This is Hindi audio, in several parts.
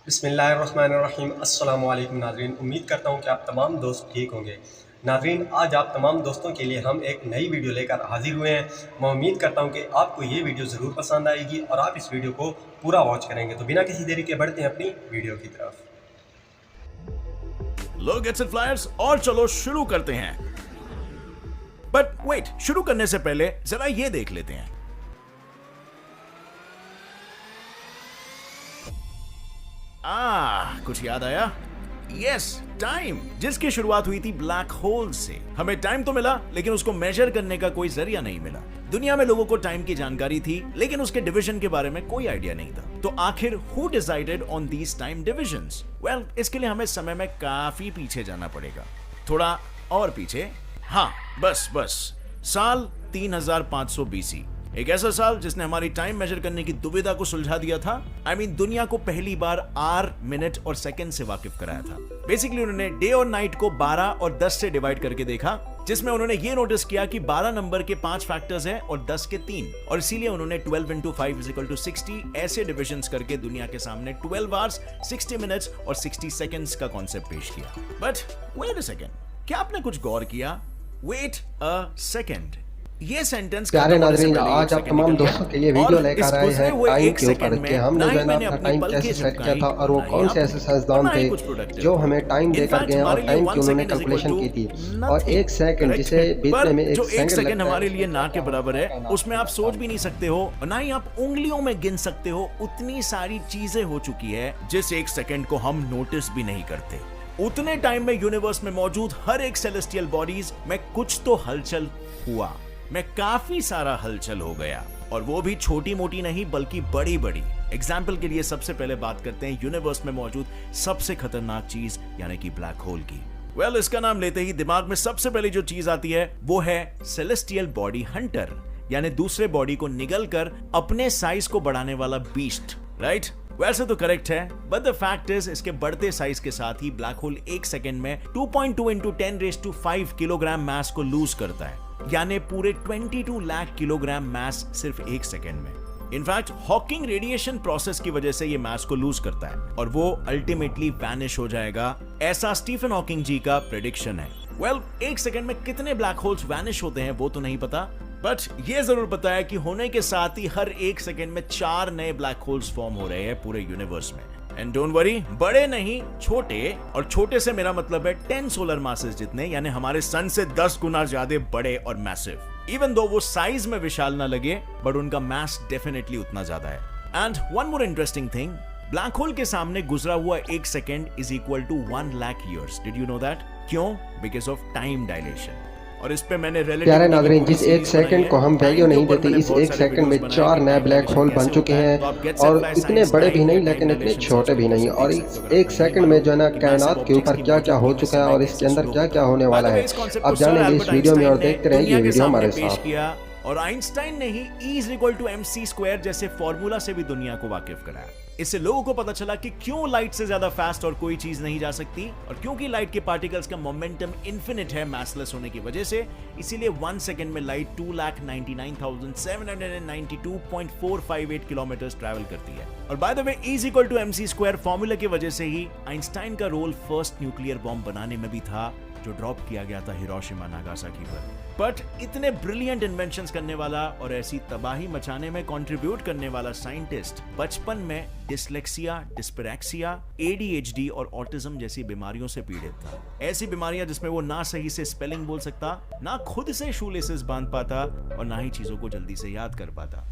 बिस्मिल्लाहिर्रहमानिर्रहीम। अस्सलामु अलैकुम नाज़रीन, उम्मीद करता हूँ कि आप तमाम दोस्त ठीक होंगे। नाज़रीन, आज आप तमाम दोस्तों के लिए हम एक नई वीडियो लेकर हाजिर हुए हैं। मैं उम्मीद करता हूँ कि आपको ये वीडियो ज़रूर पसंद आएगी और आप इस वीडियो को पूरा वॉच करेंगे। तो बिना किसी देरी के बढ़ते हैं अपनी वीडियो की तरफ। लो गेट्स इट फ्लायर्स, और चलो शुरू करते हैं। बट वेट, शुरू करने से पहले जरा ये देख लेते हैं। कुछ याद आया? यस, टाइम, जिसकी शुरुआत हुई थी ब्लैक होल से। हमें टाइम तो मिला, लेकिन उसको मेजर करने का कोई जरिया नहीं मिला। दुनिया में लोगों को टाइम की जानकारी थी, लेकिन उसके डिवीजन के बारे में कोई आइडिया नहीं था। तो आखिर who decided on these time divisions? Well, इसके लिए हमें समय में काफी पीछे जाना पड़ेगा, थोड़ा और पीछे। हाँ, बस साल 3500 बीसी, एक ऐसा साल जिसने हमारी टाइम मेजर करने की दुविधा को सुलझा दिया था। दुनिया को पहली बार आर, मिनट और सेकंड से वाकिफ कराया था। बेसिकली उन्होंने डे और नाइट को 12 और 10 से डिवाइड करके देखा, जिसमें उन्होंने ये नोटिस किया कि 12 नंबर के 5 फैक्टर्स हैं और 10 के 3, और इसीलिए उन्होंने 12 into 5 = 60 ऐसे डिविजन्स करके दुनिया के सामने 12 आवर्स 60 मिनट्स और 60 सेकंड्स का कॉन्सेप्ट पेश किया। बट वेट अ सेकंड, क्या आपने कुछ गौर किया? वेट अ सेकंड, ये सेंटेंस प्यारे नाज़रीन, आज आप तमाम दोस्तों के लिए वीडियो लेकर आए हैं टाइम के ऊपर कि हमने जो है ना अपना टाइम कैसे सेट किया था और वो कौन से ऐसे साइंसदान थे जो हमें टाइम देकर गए और टाइम की उन्होंने कैलकुलेशन की थी। और एक सेकंड जिसे बीतने में जो एक सेकंड लगता हमारे लिए ना के बराबर है, उसमें आप सोच भी नहीं सकते हो और ना ही आप उंगलियों में गिन सकते हो। उतनी सारी चीजें हो चुकी है जिस एक सेकंड को हम नोटिस भी नहीं करते। उतने टाइम में यूनिवर्स में मौजूद हर एक सेलेस्टियल बॉडीज में कुछ तो हलचल हुआ, में काफी सारा हलचल हो गया, और वो भी छोटी मोटी नहीं बल्कि बड़ी बड़ी। एग्जाम्पल के लिए सबसे पहले बात करते हैं यूनिवर्स में मौजूद सबसे खतरनाक चीज यानी कि ब्लैक होल की। वेल, इसका नाम लेते ही दिमाग में सबसे पहले जो चीज आती है वो है सेलेस्टियल बॉडी हंटर, यानी दूसरे बॉडी को निगल कर अपने साइज को बढ़ाने वाला बीस्ट, राइट? वैसे तो करेक्ट है, बट द फैक्ट इज इसके बढ़ते साइज के साथ ही ब्लैक होल एक सेकंड में 2.2 into 10⁵ किलोग्राम मास को लूज करता है, यानी पूरे 22 लाख किलोग्राम मास सिर्फ एक सेकंड में। इनफैक्ट हॉकिंग रेडिएशन प्रोसेस की वजह से ये मास को लूज करता है और वो अल्टीमेटली वैनिश हो जाएगा, ऐसा स्टीफन हॉकिंग जी का प्रेडिक्शन है। वेल, एक सेकंड में कितने ब्लैक होल्स वैनिश होते हैं वो तो नहीं पता, बट ये जरूर पता है कि होने के साथ ही हर एक सेकंड में 4 नए ब्लैक होल्स फॉर्म हो रहे हैं पूरे यूनिवर्स में। एंड डोंट वरी, बड़े नहीं छोटे, और छोटे से मेरा मतलब है 10 सोलर मासेस जितने, यानी हमारे सन से 10 गुना ज्यादा बड़े और मैसिव। इवन दो वो साइज में विशाल ना लगे, बट उनका मास डेफिनेटली उतना ज्यादा है। And one more interesting thing, black hole के सामने गुजरा हुआ एक second = 1 lakh years. Did you know that? क्यों? Because of time dilation. और इस पे मैंने प्यारे नाज़रीन, जिस एक सेकंड को हम वैल्यू नहीं देते, इस एक सेकंड में 4 नए ब्लैक होल बन चुके हैं, और इतने बड़े भी नहीं लेकिन इतने छोटे भी नहीं। और एक सेकंड में जो है ना कायनात के ऊपर क्या क्या हो चुका है और इसके अंदर क्या क्या होने वाला है, अब जानेंगे इस वीडियो में और देखते रहेंगे ये वीडियो हमारे साथ। और आइंस्टाइन ने ही E=mc² जैसे फॉर्मूला से भी दुनिया को वाकिफ कराया। इससे लोगों को पता चला कि क्यों लाइट से ज्यादा फास्ट और कोई चीज नहीं जा सकती, और क्योंकि लाइट के पार्टिकल्स का मोमेंटम इन्फिनिट है मैसलेस होने की वजह से, इसीलिए 1 सेकंड में लाइट 2,99,792.458 किलोमीटर ट्रैवल करती है। और by the way, E=mc² formula की वजह से ही आइंस्टाइन का रोल फर्स्ट न्यूक्लियर बॉम्ब बनाने में भी था, जो ड्रॉप किया गया था हिरोशिमा नागासाकी पर। बट इतने ब्रिलियंट इन्वेंशंस करने वाला और ऐसी तबाही मचाने में कंट्रीब्यूट करने वाला साइंटिस्ट बचपन में डिस्लेक्सिया, डिस्पैरेक्सिया, ADHD और ऑटिज्म जैसी बीमारियों से पीड़ित था। ऐसी बीमारियां जिसमें वो ना सही से स्पेलिंग बोल सकता, ना खुद से शूलेसेस बांध पाता, और ना ही चीजों को जल्दी से याद कर पाता।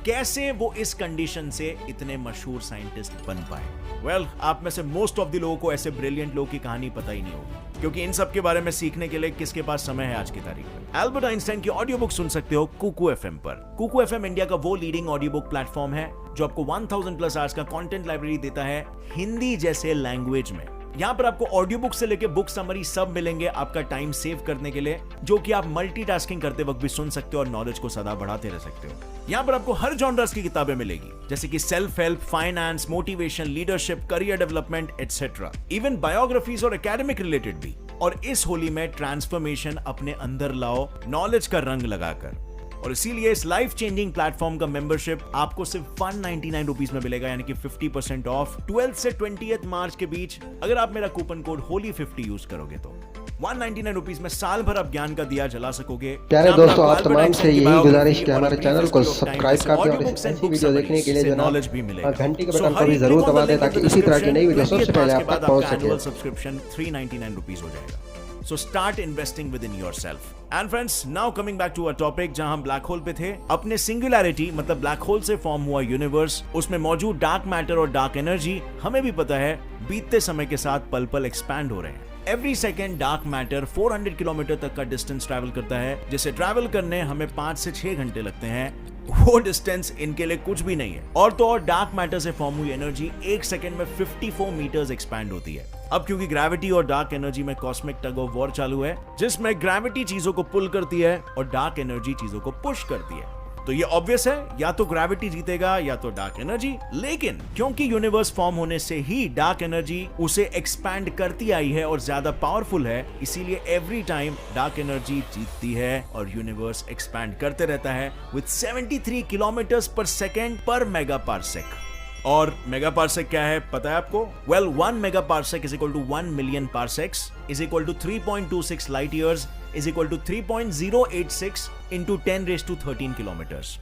कैसे वो इस कंडीशन से इतने मशहूर साइंटिस्ट बन पाए? वेल, आप में से मोस्ट ऑफ द लोगों को ऐसे ब्रिलियंट लोगों की कहानी पता ही नहीं होगी, क्योंकि इन सब के बारे में सीखने के लिए किसके पास समय है आज की तारीख में? एल्बर्ट आइंस्टाइन की ऑडियो बुक सुन सकते हो कुकू FM पर। कुकू FM इंडिया का वो लीडिंग ऑडियो बुक प्लेटफॉर्म है जो आपको 1000+ आवर्स का कंटेंट लाइब्रेरी देता है हिंदी जैसे लैंग्वेज में। यहाँ पर आपको ऑडियो बुक से लेके बुक समरी सब मिलेंगे आपका टाइम सेव करने के लिए, जो कि आप मल्टीटास्किंग करते वक्त भी सुन सकते हो और नॉलेज को सदा बढ़ाते रह सकते हो। यहाँ पर आपको हर जॉनर्स की किताबें मिलेगी, जैसे कि self help, finance, motivation, leadership, career development etcetera, even biographies और एकेडमिक रिलेटेड भी। और इस होली में ट्रांसफॉर्मेशन अपने अंदर लाओ नॉलेज का रंग लगाकर। और इसीलिए इस लाइफ चेंजिंग प्लेटफॉर्म का मेंबरशिप आपको सिर्फ 199 रुपीज में मिलेगा, यानी कि 50% ऑफ 12 से 20 मार्च के बीच। अगर आप मेरा कूपन कोड होली50 यूज करोगे तो 199 रुपीज में साल भर आप ज्ञान का दिया जला सकोगे। प्यारे दोस्तों, आप तमाम से यही गुजारिश कि हमारे चैनल को सब्सक्राइब कर दें और ऐसी वीडियो देखने के लिए नॉलेज भी मिलेगा। घंटी के बटन को भी जरूर दबा दें ताकि इसी तरह की नई वीडियो सबसे पहले आप तक पहुंच सके। सब्सक्रिप्शन 399 रुपीज हो जाएगा। So start investing within yourself. And friends, now coming back to our topic, जहां हम ब्लैक होल पे थे। अपने सिंगुलैरिटी मतलब ब्लैक होल से फॉर्म हुआ यूनिवर्स, उसमें मौजूद डार्क मैटर और डार्क एनर्जी हमें भी पता है बीतते समय के साथ पल पल एक्सपैंड हो रहे हैं। Every second dark matter 400 kilometre तक का डिस्टेंस ट्रैवल करता है, जिसे ट्रैवल करने हमें 5 से 6 घंटे लगते हैं। वो डिस्टेंस इनके लिए कुछ भी नहीं है। और तो और डार्क मैटर से फॉर्म हुई एनर्जी 1 सेकंड में 54 मीटर्स एक्सपैंड होती है। अब क्योंकि ग्रेविटी और डार्क एनर्जी में कॉस्मिक टग ऑफ वॉर चालू है, जिसमें ग्रेविटी चीजों को पुल करती है और डार्क एनर्जी चीजों को पुश करती है, तो ये ऑब्वियस है या तो ग्रेविटी जीतेगा या तो डार्क एनर्जी। लेकिन क्योंकि यूनिवर्स फॉर्म होने से ही डार्क एनर्जी उसे एक्सपैंड करती आई है और ज्यादा पावरफुल है, इसीलिए एवरी टाइम डार्क एनर्जी जीतती है और यूनिवर्स एक्सपैंड करते रहता है with 73 kilometres per second per megaparsec. और मेगा पार्सेक क्या है पता है आपको? Well, 1 megaparsec is equal to 1 million parsecs is equal to 3.26 light years is equal to 3.086 into 10⁻13 kilometres.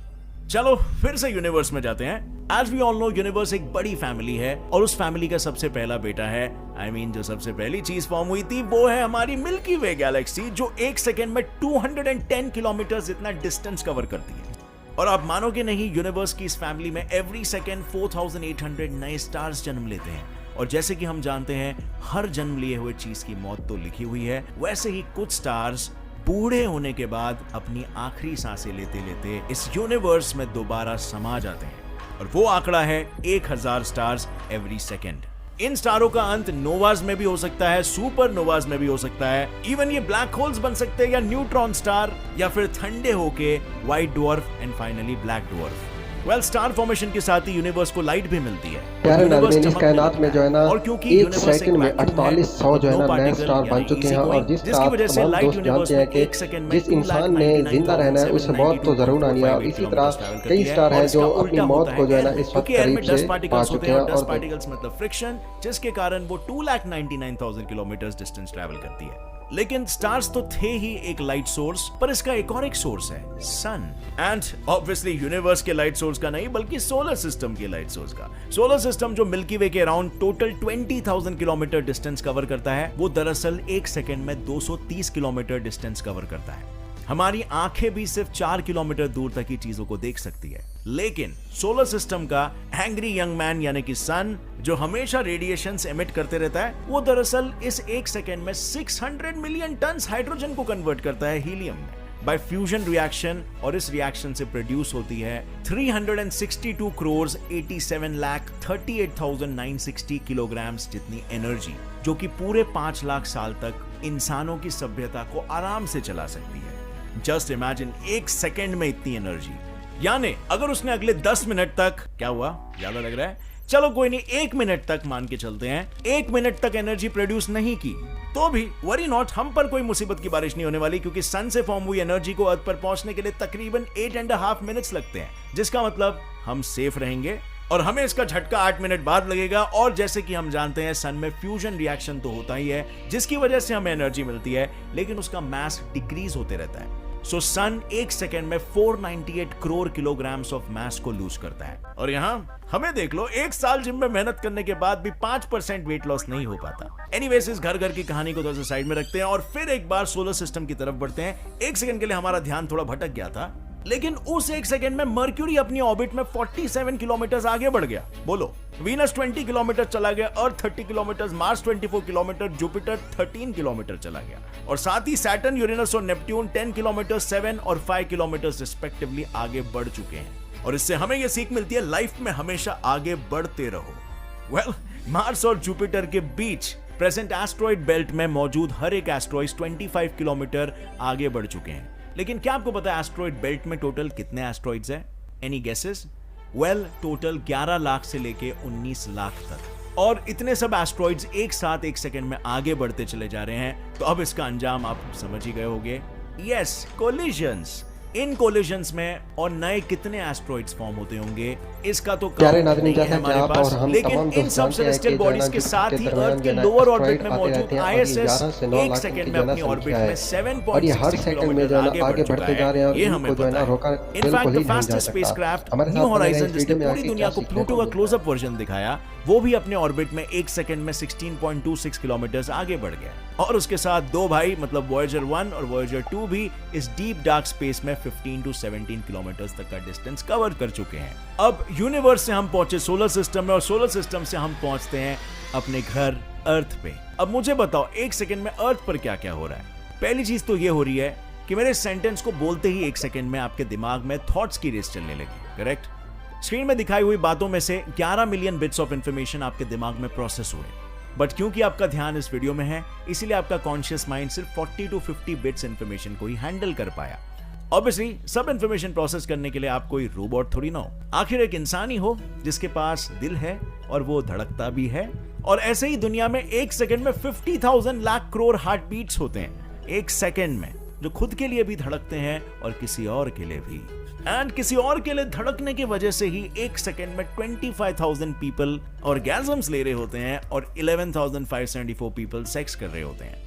चलो फिर से यूनिवर्स में जाते हैं। As we all know, universe एक बड़ी फैमिली है और उस फैमिली का सबसे पहला बेटा है, जो सबसे पहली चीज फॉर्म हुई थी वो है हमारी मिल्की वे गैलेक्सी, जो 1 सेकेंड में 210 किलोमीटर जितना डिस्टेंस कवर करती है। और आप मानोगे नहीं, यूनिवर्स की इस फैमिली में एवरी सेकेंड 4800 नए स्टार्स जन्म लेते हैं। और जैसे कि हम जानते हैं, हर जन्म लिए हुए चीज की मौत तो लिखी हुई है, वैसे ही कुछ स्टार्स बूढ़े होने के बाद अपनी आखिरी सांसें लेते लेते इस यूनिवर्स में दोबारा समा जाते हैं। और वो आंकड़ा है 1000 स्टार्स एवरी सेकेंड। इन स्टारों का अंत नोवाज में भी हो सकता है, सुपर नोवाज में भी हो सकता है, इवन ये ब्लैक होल्स बन सकते हैं या न्यूट्रॉन स्टार, या फिर ठंडे होके white dwarf and finally black dwarf. Well, star formation के साथ ही यूनिवर्स को लाइट भी मिलती है। प्यारे नाज़रीन, इस कायनात में जो है ना 1 सेकंड में 4800 जो है ना नए स्टार बन चुके हैं। और जिस तरह तमाम दोस्त जानते हैं कि जिस इंसान ने जिंदा रहना है उसे मौत तो जरूर आनी है। इसी तरह कई स्टार हैं जो अपनी मौत को जो है ना इस वक्त करीब से पा चुके हैं। और पार्टिकल्स मतलब फ्रिक्शन, जिसके कारण वो 2,99,000 किलोमीटर डिस्टेंस ट्रैवल करती है। लेकिन स्टार्स तो थे ही एक लाइट सोर्स, पर इसका एक और एक सोर्स है, सन। एंड ऑब्वियसली यूनिवर्स के लाइट सोर्स का नहीं, बल्कि सोलर सिस्टम के लाइट सोर्स का। सोलर सिस्टम जो मिल्की वे के around total 20,000 kilometre distance cover करता है, वो दरअसल 1 सेकेंड में 230 किलोमीटर डिस्टेंस कवर करता है। हमारी आंखें भी सिर्फ 4 किलोमीटर दूर तक की चीजों को देख सकती है। लेकिन सोलर सिस्टम का एंग्री यंग मैन यानी कि सन, जो हमेशा रेडिएशंस एमिट करते रहता है, वो दरअसल इस 1 सेकेंड में 600 मिलियन टन हाइड्रोजन को कन्वर्ट करता है हीलियम में बाय फ्यूजन रिएक्शन। और इस रिएक्शन से प्रोड्यूस होती है 362 करोड़ 87 लाख 38,960 किलोग्राम जितनी एनर्जी, जो कि पूरे 5 लाख साल तक इंसानों की सभ्यता को आराम से चला सकती है। जस्ट इमेजिन, 1 सेकेंड में इतनी एनर्जी। यानी अगर उसने अगले 10 मिनट तक, क्या हुआ ज्यादा लग रहा है, चलो कोई नहीं, 1 मिनट तक मान के चलते हैं, 1 मिनट तक एनर्जी प्रोड्यूस नहीं की, तो भी वरी नॉट, हम पर कोई मुसीबत की बारिश नहीं होने वाली, क्योंकि सन से फॉर्म हुई एनर्जी को अर्थ पर पहुंचने के लिए तकरीबन 8.5 मिनट्स लगते हैं, जिसका मतलब हम सेफ रहेंगे। और हमें इसका झटका 8 मिनट बाद लगेगा। और जैसे कि हम जानते हैं, सन में फ्यूजन रिएक्शन तो होता ही है, जिसकी वजह से हमें एनर्जी मिलती है, लेकिन उसका मास डिक्रीज होते रहता है। सो सन 1 सेकेंड में 498 करोड़ किलोग्राम्स ऑफ मास को लूज करता है। और यहाँ हमें देख लो, 1 साल जिम में मेहनत करने के बाद भी 5% वेट लॉस नहीं हो पाता। एनीवेज, इस घर घर की कहानी को थोड़ा साइड में रखते हैं और फिर एक बार सोलर सिस्टम की तरफ बढ़ते हैं। 1 सेकंड के लिए हमारा ध्यान थोड़ा भटक गया था, लेकिन उस 1 सेकंड में मर्क्यूरी अपनी ऑर्बिट में 47 किलोमीटर आगे बढ़ गया। बोलो, वीनस 20 किलोमीटर चला गया, अर्थ 30 kilometre, Mars 24 kilometre, Jupiter 13 kilometre चला गया, और साथ ही सैटर्न, यूरेनस और नेपट्यून 10 किलोमीटर, 7 और 5 किलोमीटर रिस्पेक्टिवली आगे बढ़ चुके हैं। और इससे हमें यह सीख मिलती है, लाइफ में हमेशा आगे बढ़ते रहो। वेल, मार्स और जुपिटर के बीच प्रेजेंट एस्ट्रॉइड बेल्ट में मौजूद हर एक एस्ट्रॉइड 25 किलोमीटर आगे बढ़ चुके हैं। लेकिन क्या आपको पता है एस्ट्रॉइड बेल्ट में टोटल कितने एस्ट्रॉइड्स हैं? Any guesses? Well, total 11 lakh से लेके 19 लाख तक। और इतने सब एस्ट्रॉइड्स एक साथ 1 सेकंड में आगे बढ़ते चले जा रहे हैं, तो अब इसका अंजाम आप समझ ही गए होंगे। Yes, collisions. इन कोलिजन्स में और नए कितने एस्ट्रॉइड्स फॉर्म होते होंगे इसका तो प्यारे नाज़रीन, नहीं है जैसा कि हमारे आप पास, और हम लेकिन तमाम इन दोस्त सब जानते हैं सेलेस्टियल कि बॉडीज के साथ ही अर्थ के लोअर ऑर्बिट में मौजूद आईएसएस 1 सेकंड में अपनी ऑर्बिट में 7.6 किलोमीटर आगे बढ़ चुका है। ये हमें पता है। In fact the fastest spacecraft new horizon, जिसने पूरी दुनिया को प्लूटो का क्लोजअप वर्जन दिखाया, वो भी अपने ऑर्बिट में 1 सेकंड में 16.26 किलोमीटर आगे बढ़ गया। और उसके साथ दो भाई मतलब वॉयेजर 1 और वॉयेजर 2 भी इस डीप डार्क स्पेस में 15 to 17 किलोमीटर तक का डिस्टेंस कवर कर चुके हैं। अब यूनिवर्स से हम पहुंचे सोलर सिस्टम में और सोलर सिस्टम से हम पहुंचते हैं अपने घर अर्थ पे। अब मुझे बताओ 1 सेकंड में अर्थ पर क्या क्या हो रहा है। पहली चीज तो ये हो रही है कि मेरे सेंटेंस को बोलते ही 1 सेकंड में आपके दिमाग में थॉट्स की रेस चलने लगी। करेक्ट? स्क्रीन में दिखाई हुई बातों में से 11 मिलियन बिट्स ऑफ इंफॉर्मेशन आपके दिमाग में प्रोसेस हुए, बट क्योंकि आपका ध्यान इस वीडियो में है इसीलिए आपका कॉन्शियस माइंड सिर्फ 40 to 50 बिट्स इंफॉर्मेशन को ही हैंडल कर पाया। ऑब्वियसली सब इंफॉर्मेशन प्रोसेस करने के लिए आप कोई रोबोट थोड़ी ना हो, आखिर एक इंसान ही हो जिसके पास दिल है और वो धड़कता भी है। और ऐसे ही दुनिया में 1 सेकंड में 50,000 लाख करोड़ हार्ट बीट्स होते हैं 1 सेकंड में, जो खुद के लिए भी धड़कते हैं और किसी और के लिए भी। एंड किसी और के लिए धड़कने की वजह से ही 1 सेकंड में 25,000 पीपल ऑर्गेजम्स ले रहे होते हैं और 11,574 पीपल सेक्स कर रहे होते हैं।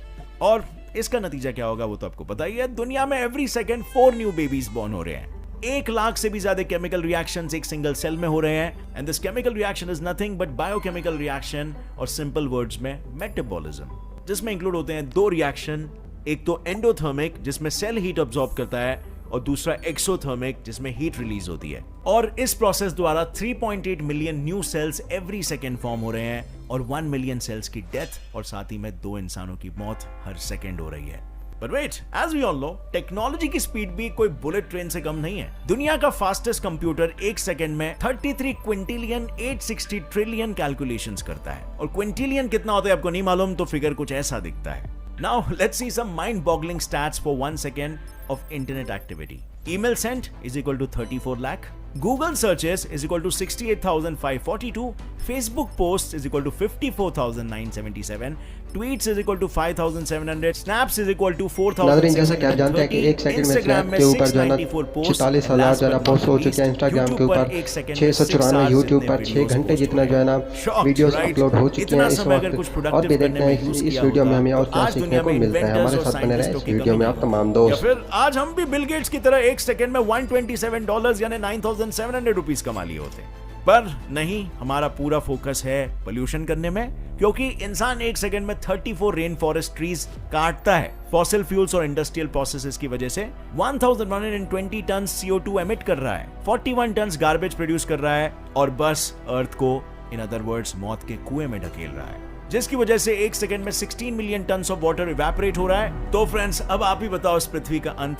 और इसका नतीजा क्या होगा वो तो आपको पता ही है। दुनिया में every second 4 new babies born हो रहे हैं। 1 लाख से भी ज्यादा केमिकल रिएक्शंस एक सिंगल सेल में हो रहे हैं। And this chemical reaction is nothing but biochemical reaction, और सिंपल वर्ड्स में मेटाबॉलिज्म, जिसमें इंक्लूड होते हैं 2 रिएक्शन। एक तो एंडोथर्मिक जिसमें सेल हीट अब्सॉर्ब करता है, और दूसरा एक्सोथर्मिक जिसमें हीट रिलीज होती है। और इस प्रोसेस द्वारा 3.8 million new sales every second form हो रहे हैं और 1 मिलियन सेल्स की डेथ और साथ ही में 2 इंसानों की मौत हर सेकंड हो रही है। But wait, as we all know, technology की स्पीड भी कोई बुलेट ट्रेन से कम नहीं है। दुनिया का फास्टेस्ट कंप्यूटर 1 सेकंड में 33 क्विंटिलियन 860 ट्रिलियन कैलकुलेशंस करता है। और क्विंटिलियन कितना होता है आपको नहीं मालूम तो फिगर कुछ ऐसा दिखता है। Now let's see some mind-boggling stats for 1 second of internet activity. Email sent is equal to 34 lakh. Google searches is equal to 68,542. Facebook posts is equal to 54,977. Tweets is equal to 5,700. Snaps is equal to 4,630. नाज़रीन, जैसा कि आप जानते हैं कि 1 सेकंड में स्नैप के ऊपर जो है ना 46,000 जो है ना पोस्ट हो चुके हैं। इंस्टाग्राम के ऊपर 694, यूट्यूब पर 6 घंटे जितना जो है ना वीडियोस अपलोड हो चुके हैं इस वक्त। और भी देखते हैं इस वीडियो में हमें और क्या सीखने को मिलता है। हमारे साथ बने रहे इस वीडियो में आप तमाम दोस्त। फिर आज हम भी बिल गेट्स की तरह 1 सेकंड में $127 यानी 9,700 रुपीस कमा लिए होते, पर नहीं, हमारा पूरा फोकस है पोल्यूशन करने में, क्योंकि इंसान 1 सेकंड में 34 रेन फॉरेस्ट ट्रीज काटता है। फॉसिल फ्यूल्स और इंडस्ट्रियल प्रोसेसेस की वजह से 1120 टन CO2 एमिट कर रहा है, 41 टन गार्बेज प्रोड्यूस कर रहा है और बस अर्थ को इन अदर वर्ड्स मौत के कुएं में ढकेल रहा है, जिसकी वजह से 1 सेकंड में 16 million ton of water evaporate हो रहा है। तो फ्रेंड्स, अब आप ही बताओ इस पृथ्वी का अंत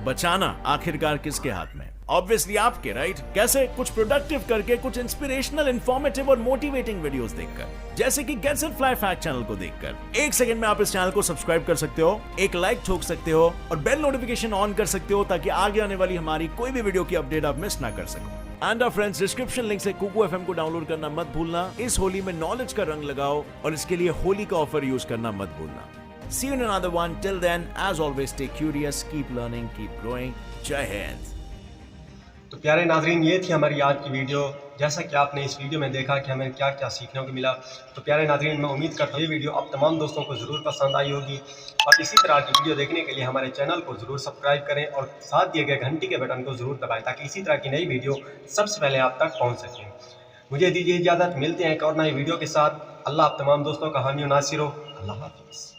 बचाना आखिरकार किसके हाथ में? ऑब्वियसली आपके, राइट? कैसे? कुछ प्रोडक्टिव करके, कुछ इंस्पिरेशनल, इंफॉर्मेटिव और मोटिवेटिंग वीडियोस देखकर, जैसे कि get set fly fact channel को देखकर। 1 सेकंड में आप इस चैनल को सब्सक्राइब कर सकते हो, एक लाइक ठोक सकते हो और बेल नोटिफिकेशन ऑन कर सकते हो ताकि आगे आने वाली हमारी कोई भी वीडियो की अपडेट आप मिस ना कर सको। एंड फ्रेंड्स, डिस्क्रिप्शन लिंक से कुकू FM को डाउनलोड करना मत भूलना। इस होली में नॉलेज का रंग लगाओ और इसके लिए होली का ऑफर यूज करना मत भूलना। See you in another one. Till then, as always, stay curious, keep learning, keep growing. जय हिंद। तो प्यारे नाजरीन, ये थी हमारी आज की वीडियो। जैसा कि आपने इस वीडियो में देखा कि हमें क्या क्या सीखने को मिला, तो प्यारे नाजरीन, मैं उम्मीद करता हूँ ये वीडियो आप तमाम दोस्तों को ज़रूर पसंद आई होगी। और इसी तरह की वीडियो देखने के लिए हमारे चैनल को ज़रूर सब्सक्राइब करें और साथ दिए गए घंटी के बटन को ज़रूर दबाएं ताकि इसी तरह की नई वीडियो सबसे पहले आप तक पहुँच सकें। मुझे दीजिए इजाज़त, मिलते हैं एक और नई वीडियो के साथ। अल्लाह आप तमाम दोस्तों का हामी नासिर हो। अल्लाह हाफिज़।